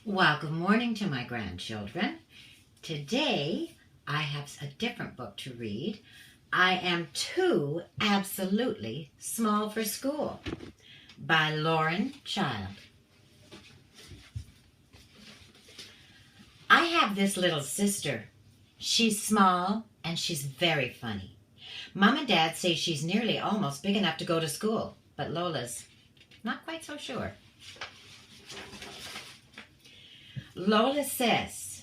Well, good morning to my grandchildren. Today, I have a different book to read. I Am Too Absolutely Small for School by Lauren Child. I have this little sister. She's small and she's very funny. Mom and Dad say she's nearly almost big enough to go to school, but Lola's not quite so sure. Lola says,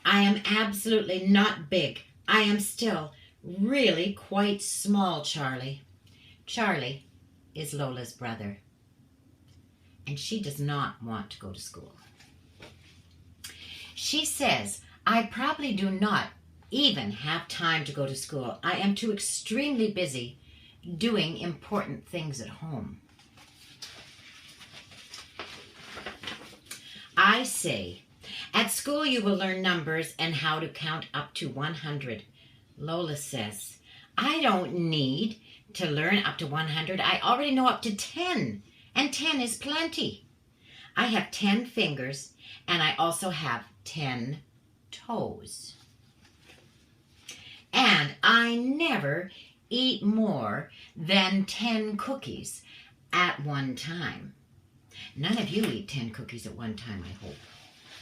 I am absolutely not big. I am still really quite small, Charlie. Charlie is Lola's brother, and she does not want to go to school. She says, I probably do not even have time to go to school. I am too extremely busy doing important things at home. I say, at school you will learn numbers and how to count up to 100. Lola says, I don't need to learn up to 100. I already know up to 10, and 10 is plenty. I have 10 fingers, and I also have 10 toes. And I never eat more than 10 cookies at one time. None of you eat 10 cookies at one time, I hope.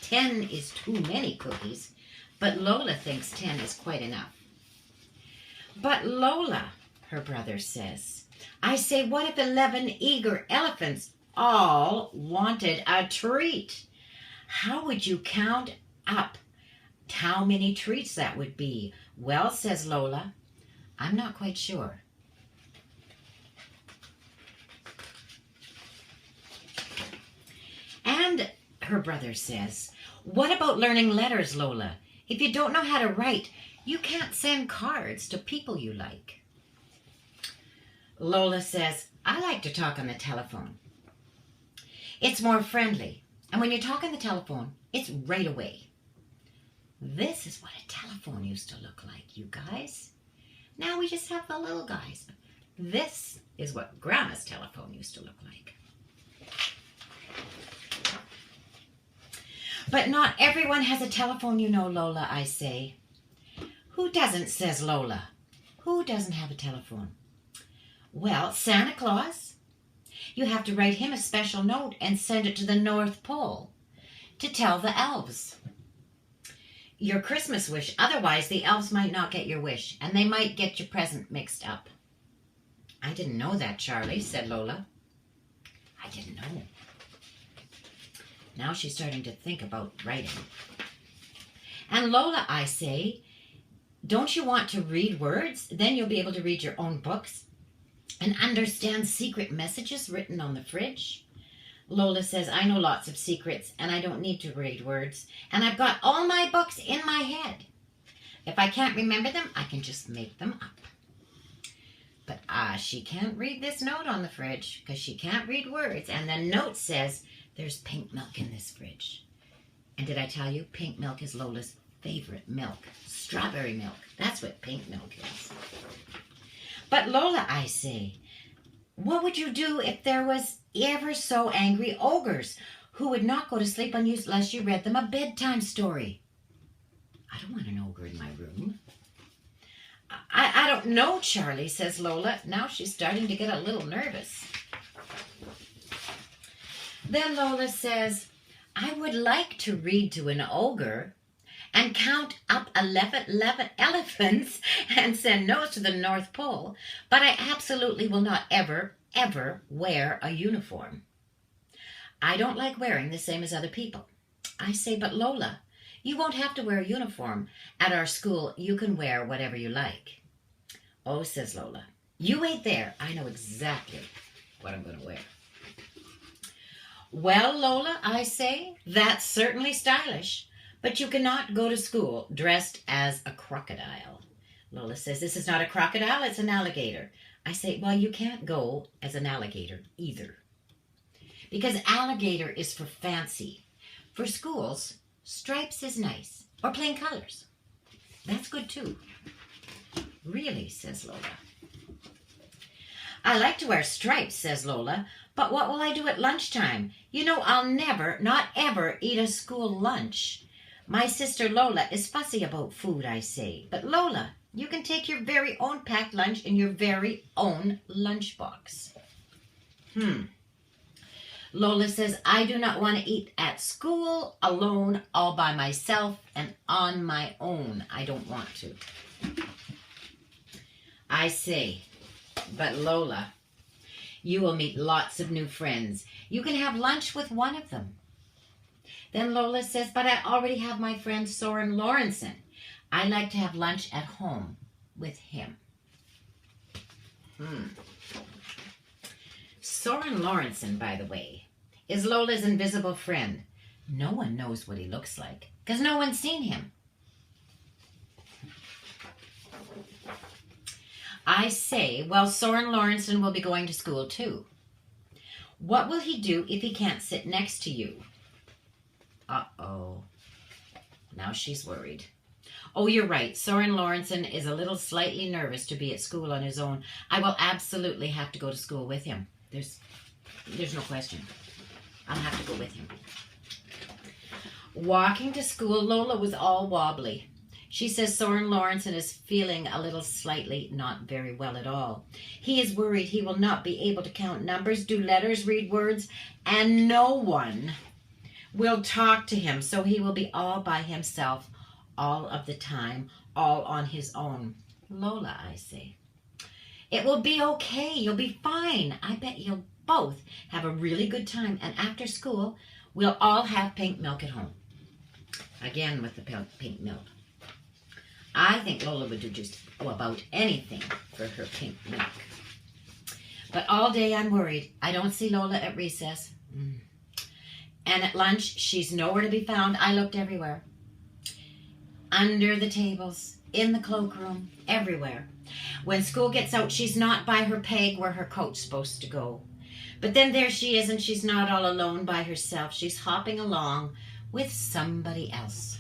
10 is too many cookies, but Lola thinks 10 is quite enough. But Lola, her brother says, I say, what if 11 eager elephants all wanted a treat? How would you count up how many treats that would be? Well, says Lola, I'm not quite sure. And her brother says, what about learning letters, Lola? If you don't know how to write, you can't send cards to people you like. Lola says, I like to talk on the telephone. It's more friendly. And when you talk on the telephone, it's right away. This is what a telephone used to look like, you guys. Now we just have the little guys. This is what Grandma's telephone used to look like. But not everyone has a telephone, you know, Lola, I say. Who doesn't, says Lola. Who doesn't have a telephone? Well, Santa Claus. You have to write him a special note and send it to the North Pole to tell the elves your Christmas wish. Otherwise, the elves might not get your wish, and they might get your present mixed up. I didn't know that, Charlie, said Lola. I didn't know. Now she's starting to think about writing. And Lola, I say, don't you want to read words? Then you'll be able to read your own books and understand secret messages written on the fridge. Lola says, I know lots of secrets and I don't need to read words. And I've got all my books in my head. If I can't remember them, I can just make them up. But she can't read this note on the fridge because she can't read words. And the note says, there's pink milk in this fridge. And did I tell you, pink milk is Lola's favorite milk. Strawberry milk. That's what pink milk is. But Lola, I say, what would you do if there was ever so angry ogres who would not go to sleep unless you read them a bedtime story? I don't want an ogre in my room. I don't know, Charlie, says Lola. Now she's starting to get a little nervous. Then Lola says, I would like to read to an ogre and count up 11 elephants and send notes to the North Pole, but I absolutely will not ever wear a uniform. I don't like wearing the same as other people. I say, but Lola, you won't have to wear a uniform. At our school, you can wear whatever you like. Oh, says Lola, you ain't there. I know exactly what I'm going to wear. Well, Lola, I say, that's certainly stylish, but you cannot go to school dressed as a crocodile. Lola says, this is not a crocodile, it's an alligator. I say, well, you can't go as an alligator either. Because alligator is for fancy. For schools, stripes is nice. Or plain colors. That's good too. Really, says Lola. I like to wear stripes, says Lola, But what will I do at lunchtime? You know, I'll never, not ever, eat a school lunch. My sister Lola is fussy about food, I say. But Lola, you can take your very own packed lunch in your very own lunchbox. Lola says, I do not want to eat at school, alone, all by myself, and on my own. I don't want to. I say, but Lola, you will meet lots of new friends. You can have lunch with one of them. Then Lola says, but I already have my friend Soren Lawrenson. I like to have lunch at home with him. Soren Lawrenson, by the way, is Lola's invisible friend. No one knows what he looks like because no one's seen him. I say, well, Soren Lawrenson will be going to school too. What will he do if he can't sit next to you? Uh-oh. Now she's worried. Oh, you're right. Soren Lawrenson is a little slightly nervous to be at school on his own. I will absolutely have to go to school with him. There's no question. I'll have to go with him. Walking to school, Lola was all wobbly. She says Soren Lawrenson is feeling a little slightly not very well at all. He is worried he will not be able to count numbers, do letters, read words, and no one will talk to him, so he will be all by himself all of the time, all on his own. Lola, I say, it will be okay. You'll be fine. I bet you'll both have a really good time, and after school, we'll all have pink milk at home. Again with the pink milk. I think Lola would do just about anything for her pink milk. But all day I'm worried. I don't see Lola at recess. And at lunch, she's nowhere to be found. I looked everywhere. Under the tables, in the cloakroom, everywhere. When school gets out, she's not by her peg where her coat's supposed to go. But then there she is, and she's not all alone by herself. She's hopping along with somebody else.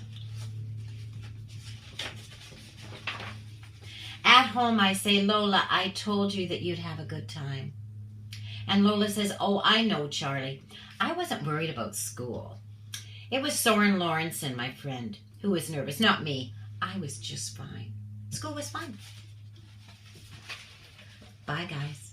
At home, I say, Lola, I told you that you'd have a good time. And Lola says, oh, I know, Charlie. I wasn't worried about school. It was Soren Lawrenson, my friend, who was nervous, not me. I was just fine. School was fine. Bye, guys.